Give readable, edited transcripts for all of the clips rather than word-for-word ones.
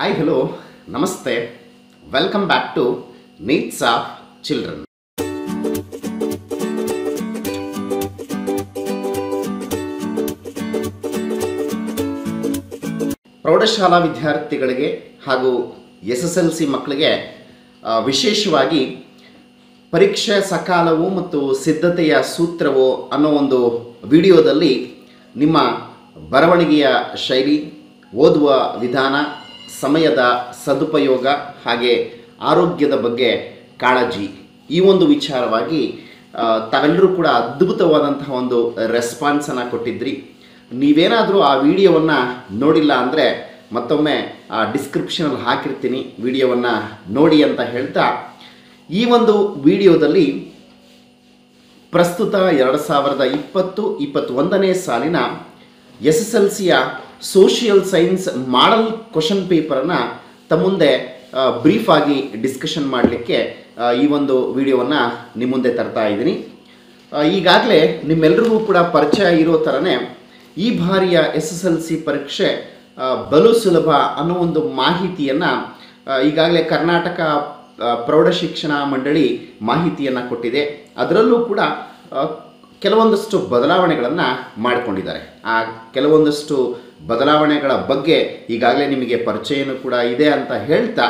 Hi, hello, namaste. Welcome back to Needs of Children. ಪ್ರೌಢಶಾಲಾ ವಿದ್ಯಾರ್ಥಿಗಳಿಗೆ ಹಾಗೂ SSLC ಮಕ್ಕಳಿಗೆ ವಿಶೇಷವಾಗಿ ಪರೀಕ್ಷೆ ಸಕಾಲವು ಮತ್ತು ಸಿದ್ಧತೆಯ ಸೂತ್ರವು ಅನ್ನೋ ಒಂದು ವಿಡಿಯೋದಲ್ಲಿ ನಿಮ್ಮ ಬರವಣಿಗೆಯ ಶೈಲಿ, ಓದುವ ವಿಧಾನ, ಸಮಯದ ಸದುಪಯೋಗ ಹಾಗೆ ಆರೋಗ್ಯದ ಬಗ್ಗೆ ಕಾಳಜಿ ಈ ಒಂದು ವಿಚಾರವಾಗಿ ತಾವೆಲ್ಲರೂ ಕೂಡ ಅದ್ಭುತವಾದಂತಹ ಒಂದು ರೆಸ್ಪಾನ್ಸನ್ನು ಕೊಟ್ಟಿದ್ರಿ. ನೀವೇನಾದರೂ ಆ ವಿಡಿಯೋವನ್ನು ನೋಡಿಲ್ಲ ಅಂದರೆ ಮತ್ತೊಮ್ಮೆ ಆ ಡಿಸ್ಕ್ರಿಪ್ಷನಲ್ಲಿ ಹಾಕಿರ್ತೀನಿ, ವಿಡಿಯೋವನ್ನು ನೋಡಿ ಅಂತ ಹೇಳ್ತಾ ಈ ಒಂದು ವಿಡಿಯೋದಲ್ಲಿ ಪ್ರಸ್ತುತ 2020-21ನೇ ಸಾಲಿನ SSLCಯ ಸೋಷಿಯಲ್ ಸೈನ್ಸ್ ಮಾಡಲ್ ಕ್ವಶನ್ ಪೇಪರನ್ನು ತಮ್ಮ ಮುಂದೆ ಬ್ರೀಫಾಗಿ ಡಿಸ್ಕಷನ್ ಮಾಡಲಿಕ್ಕೆ ಈ ಒಂದು ವಿಡಿಯೋವನ್ನು ನಿಮ್ಮ ಮುಂದೆ ತರ್ತಾ ಇದ್ದೀನಿ. ಈಗಾಗಲೇ ನಿಮ್ಮೆಲ್ಲರಿಗೂ ಕೂಡ ಪರಿಚಯ ಇರೋ ಥರನೇ ಈ ಬಾರಿಯ SSLC ಪರೀಕ್ಷೆ ಬಲು ಸುಲಭ ಅನ್ನೋ ಒಂದು ಮಾಹಿತಿಯನ್ನು ಈಗಾಗಲೇ ಕರ್ನಾಟಕ ಪ್ರೌಢಶಿಕ್ಷಣ ಮಂಡಳಿ ಮಾಹಿತಿಯನ್ನು ಕೊಟ್ಟಿದೆ. ಅದರಲ್ಲೂ ಕೂಡ ಕೆಲವೊಂದಷ್ಟು ಬದಲಾವಣೆಗಳನ್ನು ಮಾಡಿಕೊಂಡಿದ್ದಾರೆ. ಆ ಕೆಲವೊಂದಷ್ಟು ಬದಲಾವಣೆಗಳ ಬಗ್ಗೆ ಈಗಾಗಲೇ ನಿಮಗೆ ಪರಿಚಯನೂ ಕೂಡ ಇದೆ ಅಂತ ಹೇಳ್ತಾ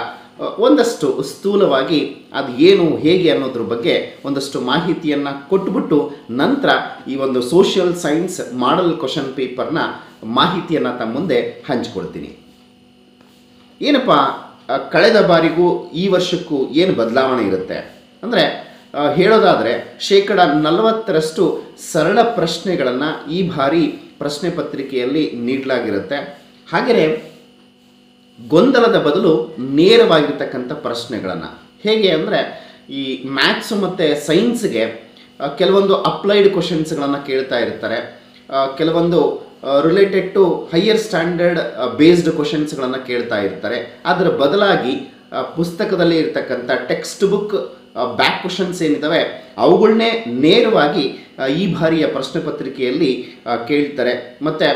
ಒಂದಷ್ಟು ಸ್ಥೂಲವಾಗಿ ಅದು ಏನು ಹೇಗೆ ಅನ್ನೋದ್ರ ಬಗ್ಗೆ ಒಂದಷ್ಟು ಮಾಹಿತಿಯನ್ನು ಕೊಟ್ಬಿಟ್ಟು ನಂತರ ಈ ಒಂದು ಸೋಷಿಯಲ್ ಸೈನ್ಸ್ ಮಾಡಲ್ ಕ್ವಶನ್ ಪೇಪರ್ನ ಮಾಹಿತಿಯನ್ನು ತಮ್ಮ ಮುಂದೆ ಹಂಚಿಕೊಡ್ತೀನಿ. ಏನಪ್ಪ ಕಳೆದ ಬಾರಿಗೂ ಈ ವರ್ಷಕ್ಕೂ ಏನು ಬದಲಾವಣೆ ಇರುತ್ತೆ ಅಂದರೆ ಹೇಳೋದಾದರೆ 40% ಸರಳ ಪ್ರಶ್ನೆಗಳನ್ನು ಈ ಬಾರಿ ಪ್ರಶ್ನೆ ಪತ್ರಿಕೆಯಲ್ಲಿ ನೀಡಲಾಗಿರುತ್ತೆ. ಹಾಗೆಯೇ ಗೊಂದಲದ ಬದಲು ನೇರವಾಗಿರ್ತಕ್ಕಂಥ ಪ್ರಶ್ನೆಗಳನ್ನು ಹೇಗೆ ಅಂದರೆ ಈ ಮ್ಯಾಥ್ಸು ಮತ್ತು ಸೈನ್ಸ್ಗೆ ಕೆಲವೊಂದು ಅಪ್ಲೈಡ್ ಕ್ವಶನ್ಸ್ಗಳನ್ನು ಕೇಳ್ತಾ ಇರ್ತಾರೆ, ಕೆಲವೊಂದು related to higher standard based ಕ್ವಶನ್ಸ್ಗಳನ್ನು ಕೇಳ್ತಾ ಇರ್ತಾರೆ. ಅದರ ಬದಲಾಗಿ ಪುಸ್ತಕದಲ್ಲಿ ಇರ್ತಕ್ಕಂಥ ಟೆಕ್ಸ್ಟ್ ಬುಕ್ ಬ್ಯಾಕ್ ಕ್ವಶನ್ಸ್ ಏನಿದ್ದಾವೆ ಅವುಗಳನ್ನೇ ನೇರವಾಗಿ ಈ ಬಾರಿಯ ಪ್ರಶ್ನೆ ಪತ್ರಿಕೆಯಲ್ಲಿ ಕೇಳ್ತಾರೆ. ಮತ್ತು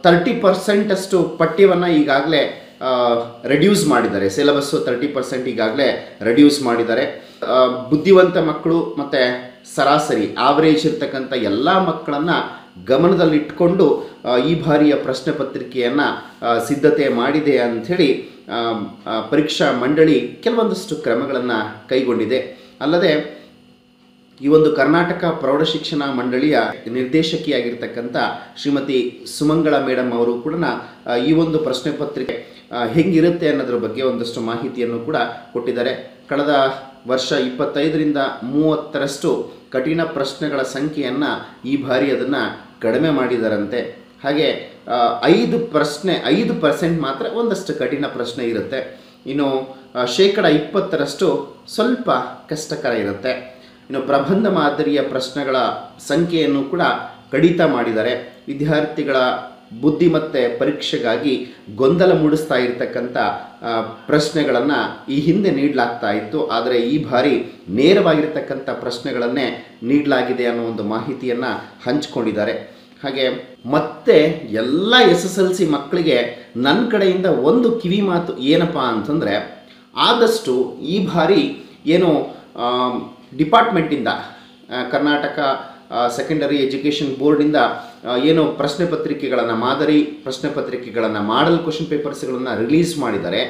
30% ಪಠ್ಯವನ್ನು ಈಗಾಗಲೇ ರೆಡ್ಯೂಸ್ ಮಾಡಿದ್ದಾರೆ. ಸಿಲೆಬಸ್ಸು 30% ಈಗಾಗಲೇ ರೆಡ್ಯೂಸ್ ಮಾಡಿದ್ದಾರೆ. ಬುದ್ಧಿವಂತ ಮಕ್ಕಳು ಮತ್ತು ಸರಾಸರಿ ಆವರೇಜ್ ಇರ್ತಕ್ಕಂಥ ಎಲ್ಲ ಮಕ್ಕಳನ್ನು ಗಮನದಲ್ಲಿಟ್ಕೊಂಡು ಈ ಬಾರಿಯ ಪ್ರಶ್ನೆ ಪತ್ರಿಕೆಯನ್ನು ಸಿದ್ಧತೆ ಮಾಡಿದೆ ಅಂಥೇಳಿ ಪರೀಕ್ಷಾ ಮಂಡಳಿ ಕೆಲವೊಂದಷ್ಟು ಕ್ರಮಗಳನ್ನು ಕೈಗೊಂಡಿದೆ. ಅಲ್ಲದೆ ಈ ಒಂದು ಕರ್ನಾಟಕ ಪ್ರೌಢಶಿಕ್ಷಣ ಮಂಡಳಿಯ ನಿರ್ದೇಶಕಿಯಾಗಿರ್ತಕ್ಕಂಥ ಶ್ರೀಮತಿ ಸುಮಂಗಳ ಮೇಡಮ್ ಅವರು ಕೂಡ ಈ ಒಂದು ಪ್ರಶ್ನೆ ಪತ್ರಿಕೆ ಹೆಂಗಿರುತ್ತೆ ಅನ್ನೋದ್ರ ಬಗ್ಗೆ ಒಂದಷ್ಟು ಮಾಹಿತಿಯನ್ನು ಕೂಡ ಕೊಟ್ಟಿದ್ದಾರೆ. ಕಳೆದ ವರ್ಷ 25-30 ಕಠಿಣ ಪ್ರಶ್ನೆಗಳ ಸಂಖ್ಯೆಯನ್ನು ಈ ಬಾರಿ ಅದನ್ನು ಕಡಿಮೆ ಮಾಡಿದಾರಂತೆ. ಹಾಗೆ 5% ಮಾತ್ರ ಒಂದಷ್ಟು ಕಠಿಣ ಪ್ರಶ್ನೆ ಇರುತ್ತೆ. ಇನ್ನು 20% ಸ್ವಲ್ಪ ಕಷ್ಟಕರ ಇರುತ್ತೆ. ಇನ್ನು ಪ್ರಬಂಧ ಮಾದರಿಯ ಪ್ರಶ್ನೆಗಳ ಸಂಖ್ಯೆಯನ್ನು ಕೂಡ ಕಡಿತ ಮಾಡಿದ್ದಾರೆ. ವಿದ್ಯಾರ್ಥಿಗಳ ಬುದ್ಧಿಮತ್ತೆ ಪರೀಕ್ಷೆಗಾಗಿ ಗೊಂದಲ ಮೂಡಿಸ್ತಾ ಇರತಕ್ಕಂಥ ಪ್ರಶ್ನೆಗಳನ್ನು ಈ ಹಿಂದೆ ನೀಡಲಾಗ್ತಾ ಇತ್ತು, ಆದರೆ ಈ ಬಾರಿ ನೇರವಾಗಿರ್ತಕ್ಕಂಥ ಪ್ರಶ್ನೆಗಳನ್ನೇ ನೀಡಲಾಗಿದೆ ಅನ್ನೋ ಒಂದು ಮಾಹಿತಿಯನ್ನು ಹಂಚಿಕೊಂಡಿದ್ದಾರೆ. ಹಾಗೆ ಮತ್ತೆ ಎಲ್ಲ SSLC ಮಕ್ಕಳಿಗೆ ನನ್ನ ಕಡೆಯಿಂದ ಒಂದು ಕಿವಿ ಮಾತು ಏನಪ್ಪ ಅಂತಂದರೆ, ಆದಷ್ಟು ಈ ಬಾರಿ ಏನು ಡಿಪಾರ್ಟ್ಮೆಂಟಿಂದ ಕರ್ನಾಟಕ ಸೆಕೆಂಡರಿ ಎಜುಕೇಷನ್ ಬೋರ್ಡಿಂದ ಏನು ಪ್ರಶ್ನೆ ಪತ್ರಿಕೆಗಳನ್ನು ಮಾದರಿ ಪ್ರಶ್ನೆ ಪತ್ರಿಕೆಗಳನ್ನು ಮಾಡಲ್ ಕ್ವಶನ್ ಪೇಪರ್ಸ್ಗಳನ್ನು ರಿಲೀಸ್ ಮಾಡಿದ್ದಾರೆ,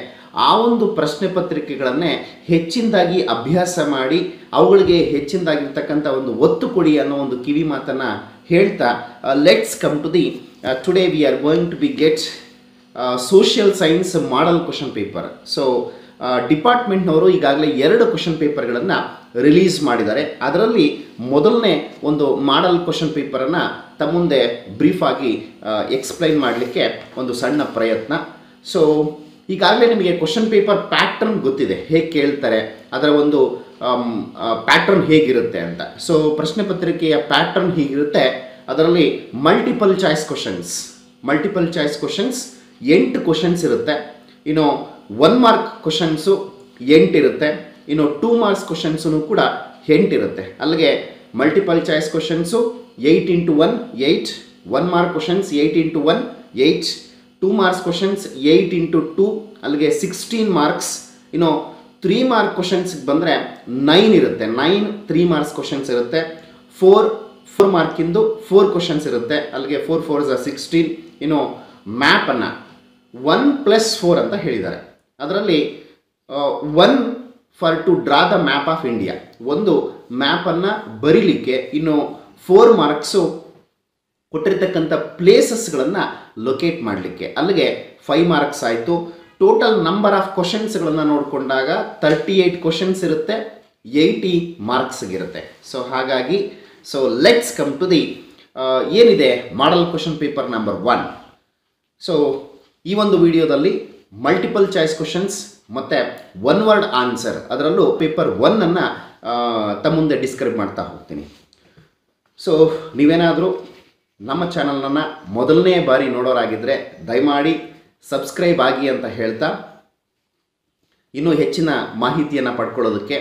ಆ ಒಂದು ಪ್ರಶ್ನೆ ಪತ್ರಿಕೆಗಳನ್ನೇ ಹೆಚ್ಚಿನದಾಗಿ ಅಭ್ಯಾಸ ಮಾಡಿ ಅವುಗಳಿಗೆ ಹೆಚ್ಚಿನದಾಗಿರ್ತಕ್ಕಂಥ ಒಂದು ಒತ್ತು ಕೊಡಿ ಅನ್ನೋ ಒಂದು ಕಿವಿ ಮಾತನ್ನು ಹೇಳ್ತಾ let's come to the today we are going to be get social science model question paper. So ಡಿಪಾರ್ಟ್ಮೆಂಟ್ನವರು ಈಗಾಗಲೇ 2 ಕ್ವಶನ್ ಪೇಪರ್ಗಳನ್ನು ರಿಲೀಸ್ ಮಾಡಿದ್ದಾರೆ. ಅದರಲ್ಲಿ ಮೊದಲನೇ ಒಂದು ಮಾಡಲ್ ಕ್ವಶನ್ ಪೇಪರನ್ನು ತಮ್ಮ ಮುಂದೆ ಬ್ರೀಫಾಗಿ ಎಕ್ಸ್ಪ್ಲೈನ್ ಮಾಡಲಿಕ್ಕೆ ಒಂದು ಸಣ್ಣ ಪ್ರಯತ್ನ. ಸೊ ಈಗಾಗಲೇ ನಿಮಗೆ ಕ್ವಶನ್ ಪೇಪರ್ ಪ್ಯಾಟ್ರನ್ ಗೊತ್ತಿದೆ, ಹೇಗೆ ಕೇಳ್ತಾರೆ, ಅದರ ಒಂದು ಪ್ಯಾಟ್ರನ್ ಹೇಗಿರುತ್ತೆ ಅಂತ. ಸೊ ಪ್ರಶ್ನೆ ಪತ್ರಿಕೆಯ ಪ್ಯಾಟ್ರನ್ ಹೀಗಿರುತ್ತೆ. ಅದರಲ್ಲಿ ಮಲ್ಟಿಪಲ್ ಚಾಯ್ಸ್ ಕ್ವಶನ್ಸ್ 8 ಕ್ವಶನ್ಸ್ ಇರುತ್ತೆ. ಇನ್ನು 1 ಮಾರ್ಕ್ ಕ್ವಶನ್ಸು 8 ಇರುತ್ತೆ. ಇನ್ನು 2 ಮಾರ್ಕ್ಸ್ ಕ್ವಶನ್ಸೂ ಕೂಡ 8 ಇರುತ್ತೆ. ಅಲ್ಲಿಗೆ multiple choice questions 8 × 1 8, 1 mark questions 8 × 1 8, 2 marks questions 8 into 2 ಅಲ್ಲಿಗೆ 16 ಮಾರ್ಕ್ಸ್. ಇನ್ನು 3 ಮಾರ್ಕ್ ಕ್ವಶನ್ಸ್ಗೆ ಬಂದರೆ 9 ಇರುತ್ತೆ. 9 3 ಮಾರ್ಕ್ಸ್ ಕ್ವಶನ್ಸ್ ಇರುತ್ತೆ. 4 ಮಾರ್ಕಿಂದು 4 ಕ್ವಶನ್ಸ್ ಇರುತ್ತೆ. ಅಲ್ಲಿಗೆ 4 4 16. ಇನ್ನು ಮ್ಯಾಪನ್ನು 1+4 ಅಂತ ಹೇಳಿದ್ದಾರೆ. ಅದರಲ್ಲಿ 1 for to draw the map of India, ಒಂದು ಮ್ಯಾಪನ್ನು ಬರೀಲಿಕ್ಕೆ. ಇನ್ನು 4 ಮಾರ್ಕ್ಸು ಕೊಟ್ಟಿರ್ತಕ್ಕಂಥ ಪ್ಲೇಸಸ್ಗಳನ್ನು ಲೊಕೇಟ್ ಮಾಡಲಿಕ್ಕೆ. ಅಲ್ಲಿಗೆ 5 ಮಾರ್ಕ್ಸ್ ಆಯಿತು. ಟೋಟಲ್ ನಂಬರ್ ಆಫ್ ಕ್ವಶನ್ಸ್ಗಳನ್ನು ನೋಡಿಕೊಂಡಾಗ 38 ಕ್ವಶನ್ಸ್ ಇರುತ್ತೆ, 80 ಮಾರ್ಕ್ಸ್ಗಿರುತ್ತೆ. ಸೊ ಹಾಗಾಗಿ ಲೆಟ್ಸ್ ಕಮ್ ಟು ದಿ ಏನಿದೆ ಮಾಡಲ್ ಕ್ವಶನ್ ಪೇಪರ್ ನಂಬರ್ 1. ಸೊ ಈ ಒಂದು ವಿಡಿಯೋದಲ್ಲಿ ಮಲ್ಟಿಪಲ್ ಚಾಯ್ಸ್ ಕ್ವಶನ್ಸ್ ಮತ್ತು 1 ವರ್ಡ್ ಆನ್ಸರ್, ಅದರಲ್ಲೂ ಪೇಪರ್ 1 ತಮ್ಮ ಮುಂದೆ ಡಿಸ್ಕ್ರೈಬ್ ಮಾಡ್ತಾ ಹೋಗ್ತೀನಿ. ಸೊ ನೀವೇನಾದರೂ ನಮ್ಮ ಚಾನಲನ್ನು ಮೊದಲನೇ ಬಾರಿ ನೋಡೋರಾಗಿದ್ದರೆ ದಯಮಾಡಿ ಸಬ್ಸ್ಕ್ರೈಬ್ ಆಗಿ ಅಂತ ಹೇಳ್ತಾ, ಇನ್ನೂ ಹೆಚ್ಚಿನ ಮಾಹಿತಿಯನ್ನು ಪಡ್ಕೊಳ್ಳೋದಕ್ಕೆ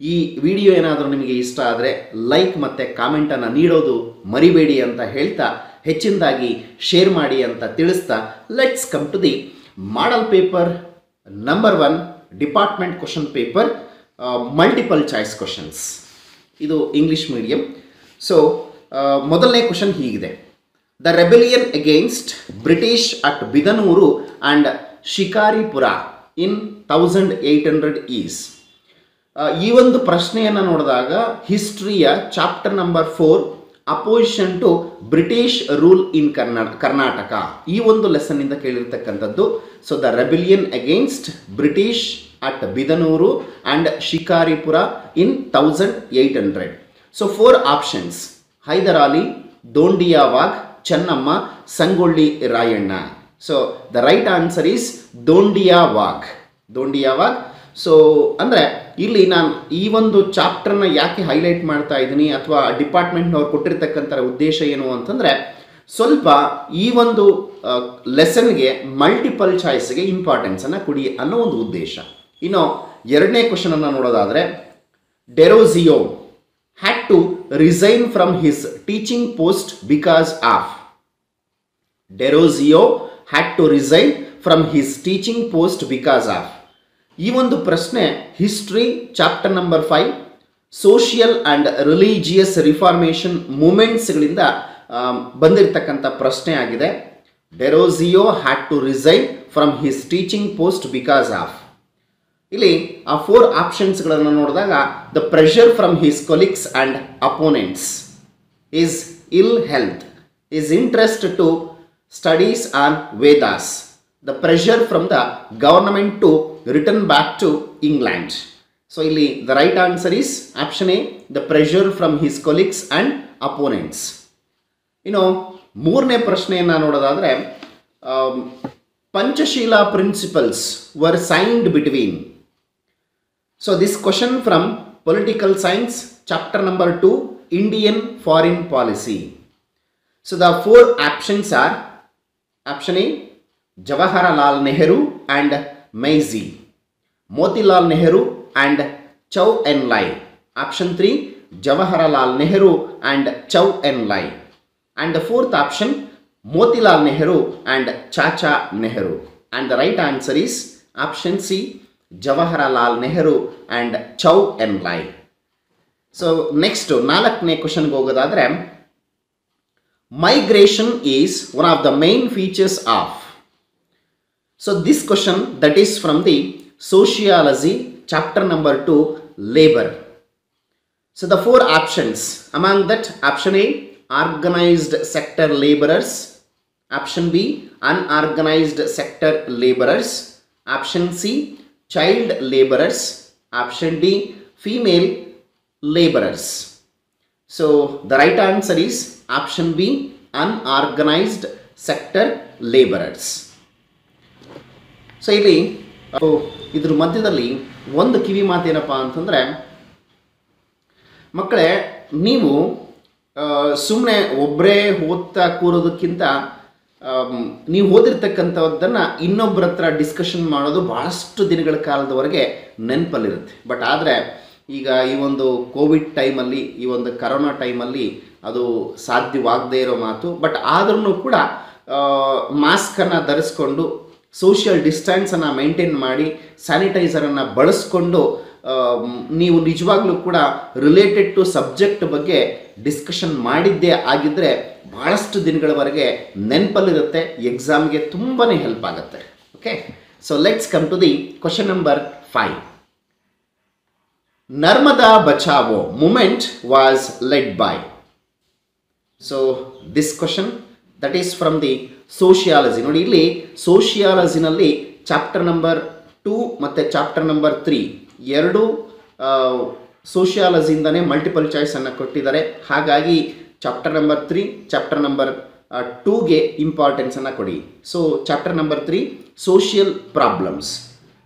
ಈ ವಿಡಿಯೋ ಏನಾದರೂ ನಿಮಗೆ ಇಷ್ಟ ಆದರೆ ಲೈಕ್ ಮತ್ತು ಕಾಮೆಂಟನ್ನು ನೀಡೋದು ಮರಿಬೇಡಿ ಅಂತ ಹೇಳ್ತಾ, ಹೆಚ್ಚಿನದಾಗಿ ಶೇರ್ ಮಾಡಿ ಅಂತ ತಿಳಿಸ್ತಾ, let's come to the model paper number 1 department question paper multiple choice questions. ಇದು ಇಂಗ್ಲೀಷ್ ಮೀಡಿಯಂ. ಸೊ ಮೊದಲನೇ ಕ್ವಶನ್ ಹೀಗಿದೆ: the rebellion against British at Bidanur and Shikaripura in 1800 is. ಈ ಒಂದು ಪ್ರಶ್ನೆಯನ್ನು ನೋಡಿದಾಗ ಹಿಸ್ಟ್ರಿಯ chapter number 4 opposition to British rule in Karnataka, ಈ ಒಂದು ಲೆಸನ್ನಿಂದ ಕೇಳಿರ್ತಕ್ಕಂಥದ್ದು. So the rebellion against British at Bidanur and Shikaripura in 1800. So 4 options: Hyder Ali, ದೋಂಡಿಯಾವಾಗ್, Chennamma, Sangolli Rayanna. So the right answer is Dhondia Wagh. So ಅಂದರೆ ಇಲ್ಲಿ ನಾನು ಈ ಒಂದು ಚಾಪ್ಟರ್ನ ಯಾಕೆ ಹೈಲೈಟ್ ಮಾಡ್ತಾ ಇದ್ದೀನಿ ಅಥವಾ ಡಿಪಾರ್ಟ್ಮೆಂಟ್ನವ್ರು ಕೊಟ್ಟಿರ್ತಕ್ಕಂಥ ಉದ್ದೇಶ ಏನು ಅಂತಂದರೆ, ಸ್ವಲ್ಪ ಈ ಒಂದು ಲೆಸನ್ಗೆ ಮಲ್ಟಿಪಲ್ ಚಾಯ್ಸ್ಗೆ ಇಂಪಾರ್ಟೆನ್ಸನ್ನು ಕೊಡಿ ಅನ್ನೋ ಒಂದು ಉದ್ದೇಶ. ಇನ್ನು ಎರಡನೇ ಕ್ವಶನನ್ನು ನೋಡೋದಾದರೆ, ಡೆರೋಜಿಯೋ had to resign from his teaching post because of. ಡೆರೋಜಿಯೋ had to resign from his teaching post because of. ಈ ಒಂದು ಪ್ರಶ್ನೆ history chapter number 5 social and religious reformation ಮೂಮೆಂಟ್ಸ್ಗಳಿಂದ ಬಂದಿರತಕ್ಕಂಥ ಪ್ರಶ್ನೆ ಆಗಿದೆ. Derozio had to resign from his teaching post because of. ಇಲ್ಲಿ ಆ 4 ಆಪ್ಷನ್ಸ್ಗಳನ್ನು ನೋಡಿದಾಗ, the pressure from his colleagues and opponents, is ill health, is interest to studies on Vedas, the pressure from the government to return back to England. So ಇಲ್ಲಿ the right answer is option A, the pressure from his colleagues and opponents. ಇನ್ನು ಮೂರನೇ ಪ್ರಶ್ನೆಯನ್ನು ನೋಡೋದಾದರೆ, Panchsheel principles var signed between. So this question from political science chapter number 2 Indian foreign policy. So the 4 options are: option A, Jawaharlal Nehru and Meiji, Motilal Nehru and Chow En-lai. Option 3, Jawaharlal Nehru and Chow En-lai. And the 4th option, Motilal Nehru and Chacha Nehru. And the right answer is option C, Jawaharlal Nehru and Chou Enlai. So next 4ನೇ ಕ್ವಶನ್ಗೆ ಹೋಗೋದಾದರೆ, migration is one of the main features of. So this question that is from the sociology chapter number 2 labour. So the 4 options, among that option A, organised sector labourers, option B, unorganised sector labourers, option C, child laborers, option D, female laborers. So the right answer is option B, unorganized sector laborers. So ಇಲ್ಲಿ ಇದ್ರ ಮಧ್ಯದಲ್ಲಿ ಒಂದು ಕಿವಿ ಮಾತೇನಪ್ಪ ಅಂತಂದರೆ, ಮಕ್ಕಳೇ ನೀವು ಸುಮ್ಮನೆ ಒಬ್ಬರೇ ಓದ್ತಾ ಕೂರೋದಕ್ಕಿಂತ ನೀವು ಓದಿರ್ತಕ್ಕಂಥದ್ದನ್ನು ಇನ್ನೊಬ್ಬರ ಹತ್ರ ಡಿಸ್ಕಷನ್ ಮಾಡೋದು ಭಾಳಷ್ಟು ದಿನಗಳ ಕಾಲದವರೆಗೆ ನೆನಪಲ್ಲಿರುತ್ತೆ. ಬಟ್ ಆದರೆ ಈಗ ಈ ಒಂದು ಕೋವಿಡ್ ಟೈಮಲ್ಲಿ, ಈ ಒಂದು ಕರೋನಾ ಟೈಮಲ್ಲಿ ಅದು ಸಾಧ್ಯವಾಗದೇ ಇರೋ ಮಾತು. ಬಟ್ ಆದ್ರೂ ಕೂಡ ಮಾಸ್ಕನ್ನು ಧರಿಸ್ಕೊಂಡು ಸೋಷಿಯಲ್ ಡಿಸ್ಟೆನ್ಸನ್ನು ಮೇಂಟೈನ್ ಮಾಡಿ ಸ್ಯಾನಿಟೈಸರನ್ನು ಬಳಸ್ಕೊಂಡು ನೀವು ನಿಜವಾಗ್ಲೂ ಕೂಡ ರಿಲೇಟೆಡ್ ಟು ಸಬ್ಜೆಕ್ಟ್ ಬಗ್ಗೆ ಡಿಸ್ಕಷನ್ ಮಾಡಿದ್ದೇ ಆಗಿದ್ದರೆ ಭಾಳಷ್ಟು ದಿನಗಳವರೆಗೆ ನೆನಪಲ್ಲಿರುತ್ತೆ, ಎಕ್ಸಾಮ್ಗೆ ತುಂಬಾ ಹೆಲ್ಪ್ ಆಗುತ್ತೆ. Okay, so let's come to the question number 5. Narmada Bachao movement was led by. So this question that is from the sociology. ನೋಡಿ, ಇಲ್ಲಿ ಸೋಷಿಯಾಲಜಿನಲ್ಲಿ ಚಾಪ್ಟರ್ ನಂಬರ್ 2 ಮತ್ತು ಚಾಪ್ಟರ್ ನಂಬರ್ 3 ಎರಡು ಸೋಷಿಯಾಲಜಿಯಿಂದನೇ ಮಲ್ಟಿಪಲ್ ಚಾಯ್ಸನ್ನು ಕೊಟ್ಟಿದ್ದಾರೆ. ಹಾಗಾಗಿ ಚಾಪ್ಟರ್ ನಂಬರ್ 3, ಚಾಪ್ಟರ್ ನಂಬರ್ 2ಗೆ ಇಂಪಾರ್ಟೆನ್ಸನ್ನು ಕೊಡಿ. So chapter number 3 social problems.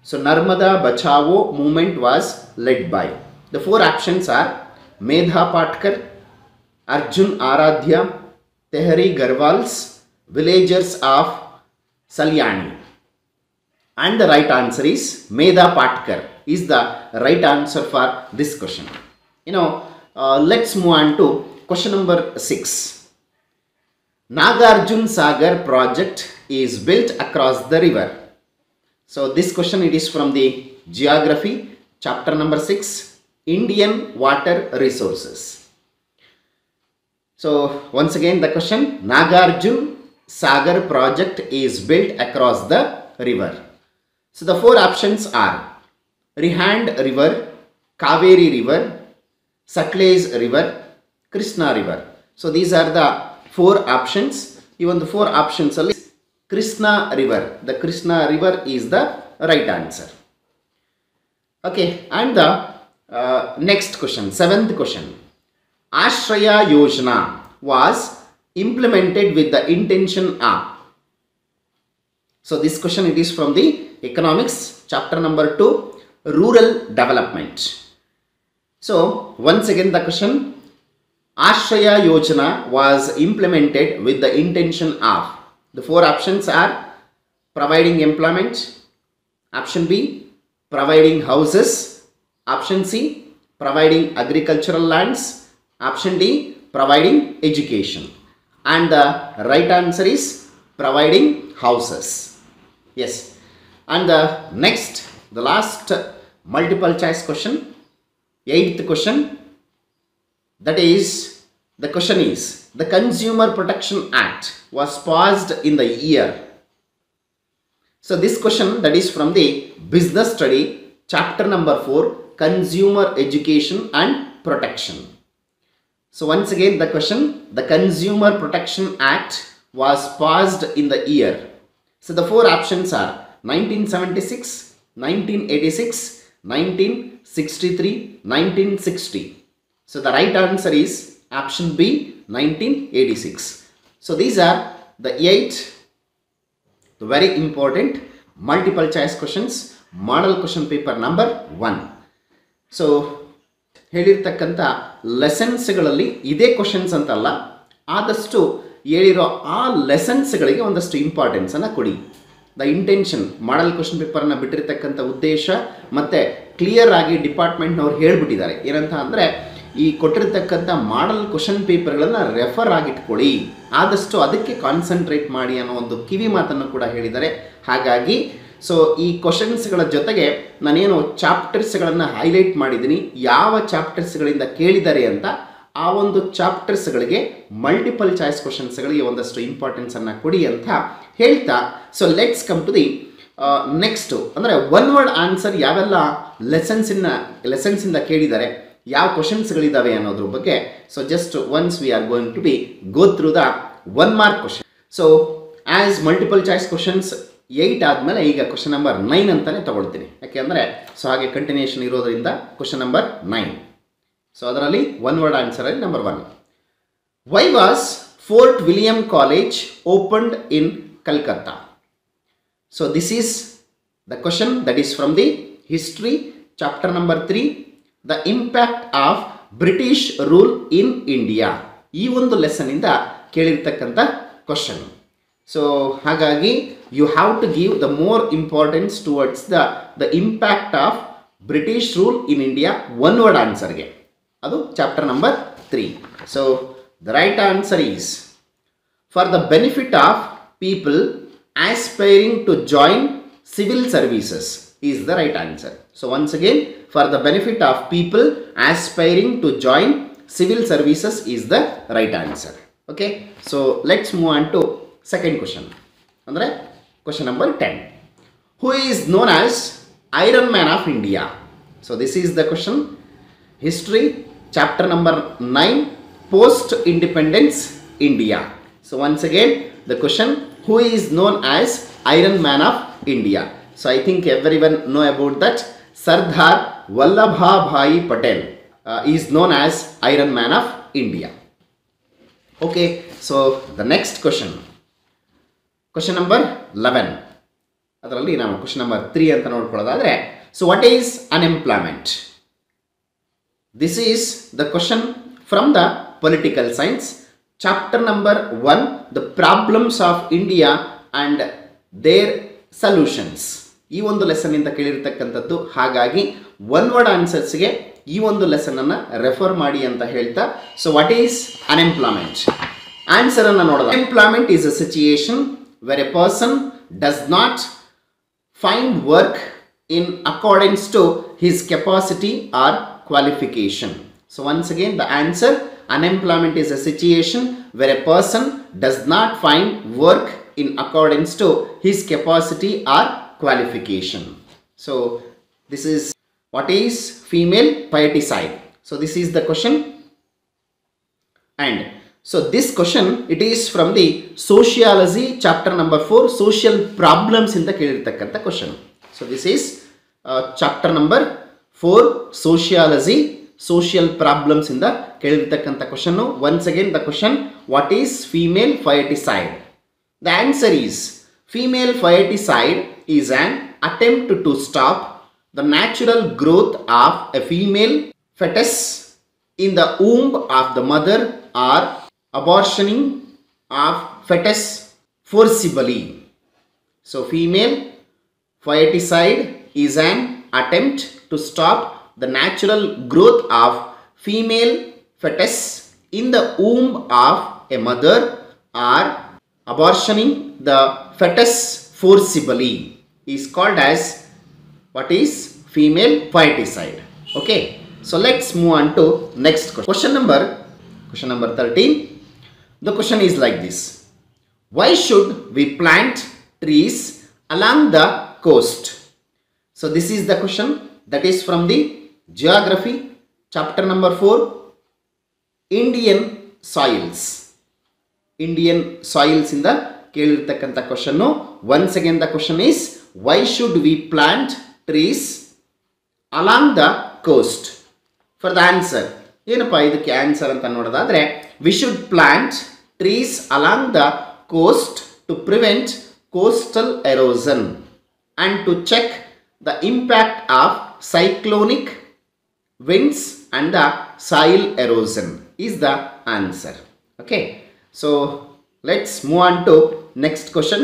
So Narmada Bachao movement was led by. The 4 options are Medha Patkar, Arjun Aradhya, Tehri Garhwals, villagers of Salyani. And the right answer is Medha Patkar is the right answer for this question. Let's move on to question number 6. Nagarjun Sagar project is built across the river. So this question, it is from the geography, chapter number 6, Indian water resources. So once again the question, Nagarjun Sagar project is built across the river. So the 4 options are Rihand River, Kaveri River, Sutlej River, Krishna River. So these are the 4 options. Even the 4 options are Krishna River. The Krishna River is the right answer. Okay, and the next question, 7th question. Ashraya Yojana was implemented with the intention of. So this question, it is from the economics, chapter number 2, rural development. So once again the question, Ashraya Yojana was implemented with the intention of. The 4 options are providing employment, option B providing houses, option C providing agricultural lands, option D providing education, and the right answer is providing houses. Yes. And the next, the last multiple choice question, 8th question, that is, the question is, the Consumer Protection Act was passed in the year. So this question, that is from the business study, chapter number 4, Consumer Education and Protection. So once again the question, the Consumer Protection Act was passed in the year. So the 4 options are 1976, 1986, 1963, 1960. So the right answer is option B, 1986. So these are the 8 very important multiple choice questions, model question paper number 1. So ಹೇಳಿರ್ತಕ್ಕಂಥ ಲೆಸನ್ಸ್ಗಳಲ್ಲಿ ಇದೇ questions ಅಂತಲ್ಲ, ಆದಷ್ಟು ಹೇಳಿರೋ ಆ ಲೆಸನ್ಸ್ಗಳಿಗೆ ಒಂದಷ್ಟು ಇಂಪಾರ್ಟೆನ್ಸನ್ನು ಕೊಡಿ. The intention, model question ಪೇಪರ್ನ ಬಿಟ್ಟಿರ್ತಕ್ಕಂಥ ಉದ್ದೇಶ ಮತ್ತು ಕ್ಲಿಯರ್ ಆಗಿ ಡಿಪಾರ್ಟ್ಮೆಂಟ್ನವ್ರು ಹೇಳಿಬಿಟ್ಟಿದ್ದಾರೆ. ಏನಂತ ಅಂದರೆ, ಈ ಕೊಟ್ಟಿರ್ತಕ್ಕಂಥ ಮಾಡಲ್ ಕ್ವಶನ್ ಪೇಪರ್ಗಳನ್ನು ರೆಫರ್ ಆಗಿಟ್ಕೊಳ್ಳಿ, ಆದಷ್ಟು ಅದಕ್ಕೆ ಕಾನ್ಸಂಟ್ರೇಟ್ ಮಾಡಿ ಅನ್ನೋ ಒಂದು ಕಿವಿ ಮಾತನ್ನು ಕೂಡ ಹೇಳಿದ್ದಾರೆ. ಹಾಗಾಗಿ ಸೊ ಈ ಕ್ವಶನ್ಸ್ಗಳ ಜೊತೆಗೆ ನಾನೇನು ಚಾಪ್ಟರ್ಸ್ಗಳನ್ನು ಹೈಲೈಟ್ ಮಾಡಿದ್ದೀನಿ, ಯಾವ ಚಾಪ್ಟರ್ಸ್ಗಳಿಂದ ಕೇಳಿದ್ದಾರೆ ಅಂತ, ಆ ಒಂದು ಚಾಪ್ಟರ್ಸ್ಗಳಿಗೆ ಮಲ್ಟಿಪಲ್ ಚಾಯ್ಸ್ ಕ್ವಶನ್ಸ್ಗಳಿಗೆ ಒಂದಷ್ಟು ಇಂಪಾರ್ಟೆನ್ಸನ್ನು ಕೊಡಿ ಅಂತ ಹೇಳ್ತಾ, so let's come to the next, ಅಂದರೆ ಒನ್ ವರ್ಡ್ ಆನ್ಸರ್ ಯಾವೆಲ್ಲ ಲೆಸನ್ಸಿಂದ ಕೇಳಿದ್ದಾರೆ, ಯಾವ ಕ್ವಶನ್ಸ್ಗಳಿದ್ದಾವೆ ಅನ್ನೋದ್ರ ಬಗ್ಗೆ. So just once we are going to be go through the 1 mark question. So as multiple choice questions 8 ಆದಮೇಲೆ ಈಗ ಕ್ವಶನ್ ನಂಬರ್ 9 ಅಂತಲೇ ತಗೊಳ್ತೀನಿ, ಯಾಕೆಂದರೆ ಸೊ ಹಾಗೆ ಕಂಟಿನ್ಯೂಷನ್ ಇರೋದರಿಂದ ಕ್ವಶನ್ ನಂಬರ್ 9. ಸೊ ಅದರಲ್ಲಿ 1 ವರ್ಡ್ ಆನ್ಸರಲ್ಲಿ number 1. Why was Fort William College opened in Calcutta? So this is the question that is from the history, chapter number 3, the impact of British rule in India. ಈ ಒಂದು ಲೆಸನ್ನಿಂದ ಕೇಳಿರ್ತಕ್ಕಂಥ question. So ಹಾಗಾಗಿ you have to give the more importance towards the impact of British rule in India, 1 word ಆನ್ಸರ್ಗೆ. ಅದು chapter number 3. So the right answer is, for the benefit of people aspiring to join civil services is the right answer. So once again, for the benefit of people aspiring to join civil services is the right answer. Okay, so let's move on to second question. Andre question number 10. Who is known as Iron Man of India? So this is the question. History, chapter number 9, post independence India. So once again, the question, who is known as Iron Man of India? So I think everyone know about that. Sardar Vallabhbhai Patel is known as Iron Man of India. Okay, so the next question. Question number 11. ಅದರಲ್ಲಿ ನಾವು question number 3 ಅಂತ ನೋಡ್ಕೊಳ್ಳೋದಾದ್ರೆ, so what is unemployment? This is the question from the political science, chapter number 1, the problems of India and their solutions. ಈ ಒಂದು lesson ಇಂದ ಕೇಳಿರ್ತಕ್ಕಂಥದ್ದು. ಹಾಗಾಗಿ one word ಆನ್ಸರ್ಸ್ಗೆ ಈ ಒಂದು ಲೆಸನ್ ಅನ್ನು ರೆಫರ್ ಮಾಡಿ ಅಂತ ಹೇಳ್ತಾ, so what is unemployment? Answer ಅನ್ನು ನೋಡೋಣ. Unemployment is a situation where a person does not find work in accordance to his capacity or qualification. So once again, the answer, unemployment is a situation where a person does not find work in accordance to his capacity or qualification. So this is what is female pieticide. So this is the question, and so this question, it is from the sociology chapter number 4, social problems in the ಕೇಳಿರ್ತಕ್ಕಂಥ question. So this is chapter number 4, sociology, social problems in the ಕೇಳಿರ್ತಕ್ಕಂಥ question. Once again, the question, what is female pieticide? The answer is, female pieticide is an attempt to stop the natural growth of a female fetus in the womb of the mother, or abortioning of fetus forcibly. So female pieticide is an attempt to stop the natural growth of female fetus in the womb of a mother, or abortioning the fetus forcibly is called as what is female pieticide. Okay, so let's move on to next question. Question number 13. The question is like this: why should we plant trees along the coast? So this is the question that is from the geography, chapter number 4, Indian soils. Indian soils in the ಕೇಳಿರ್ತಕ್ಕಂಥ question. Once again, the question is, why should we plant trees along the coast? For the answer, ಏನಪ್ಪ ಇದಕ್ಕೆ answer ಅಂತ ನೋಡೋದಾದ್ರೆ, we should plant trees along the coast to prevent coastal erosion and to check the impact of cyclonic winds and the soil erosion is the answer. Okay, so let's move on to next question.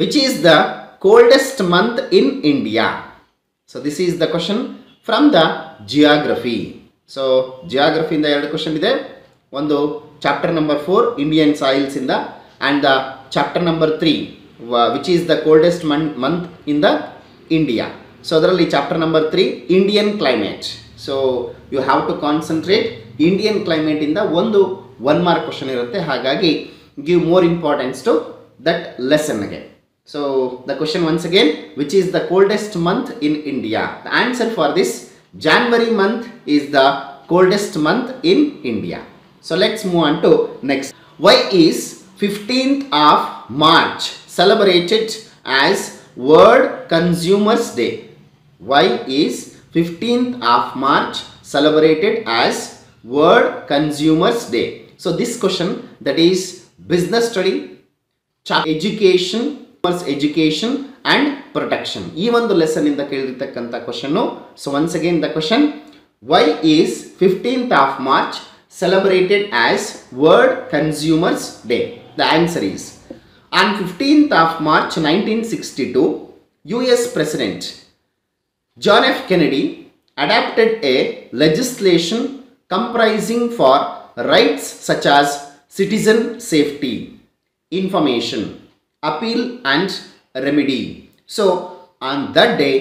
Which is the coldest month in India? So this is the question from the geography. So geography ಇಂದ ಎರಡು question ಇದೆ. ಒಂದು chapter number 4, Indian soils ಇಂದ, and the chapter number 3, which is the coldest month in the India. So ಅದರಲ್ಲಿ chapter number 3, Indian climate. So you have to concentrate Indian ಕ್ಲೈಮೇಟಿಂದ ಒಂದು 1 mark question ಇರುತ್ತೆ. ಹಾಗಾಗಿ give more importance to that ಲೆಸನ್ಗೆ. So the question once again, which is the coldest month in India? The answer for this, January month is the coldest month in India. So let's move on to next. Why is 15th of March celebrated as World Consumers Day? Why is 15th of March celebrated as World Consumers Day? So this question, that is business study, education and protection. ಈ ಒಂದು lesson ಇಂದ ಕೇಳಿರ್ತಕ್ಕಂಥ question. So once again the question, why is 15th of March celebrated as World Consumers Day? The answer is, on 15th of March 1962, US President John F. Kennedy adopted a legislation comprising for rights such as citizen safety, information, appeal and remedy. So on that day,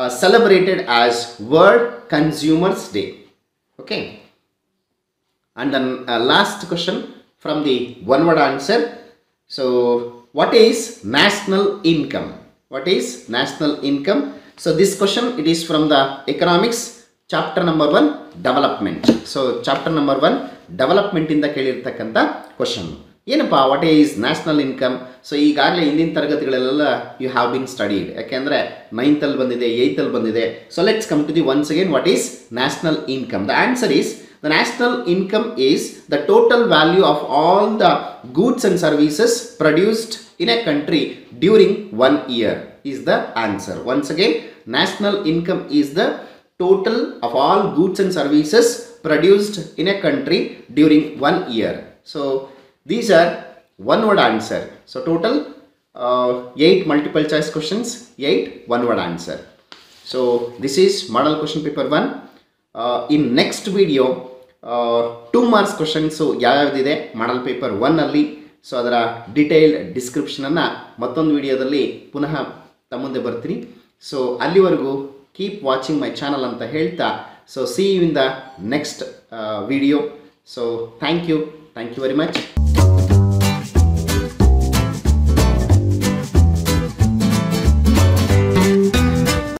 celebrated as World Consumers Day. Okay. And then last question from the one word answer. So what is national income? What is national income? So this question, it is from the economics chapter number 1, development. So chapter number 1, development ಇಂದ ಕೇಳಿರ್ತಕ್ಕಂಥ question ಏನಪ್ಪ, what is national income. So ಈಗಾಗಲೇ ಹಿಂದಿನ ತರಗತಿಗಳೆಲ್ಲ you have been studied, ಯಾಕೆಂದರೆ 9th ಅಲ್ಲಿ ಬಂದಿದೆ, 8th ಅಲ್ಲಿ ಬಂದಿದೆ. So let's come to the ones again, what is national income. The answer is the national income is the total value of all the goods and services produced in a country during 1 year is the answer. Once again, national income is the total of all goods and services produced in a country during 1 year. So these are one word answer. So total 8 multiple choice questions, 8 one word answer. So this is model question paper 1. In next video 2 marks questions ಯಾವ್ಯಾವುದಿದೆ model paper 1 ಅಲ್ಲಿ. So ಅದರ detailed ಡಿಸ್ಕ್ರಿಪ್ಷನನ್ನು ಮತ್ತೊಂದು ವಿಡಿಯೋದಲ್ಲಿ ಪುನಃ ತಮ್ಮ ಮುಂದೆ ಬರ್ತೀನಿ. So ಅಲ್ಲಿವರೆಗೂ keep watching my channel ಅಂತ ಹೇಳ್ತಾ, so see you in the next video. So thank you very much.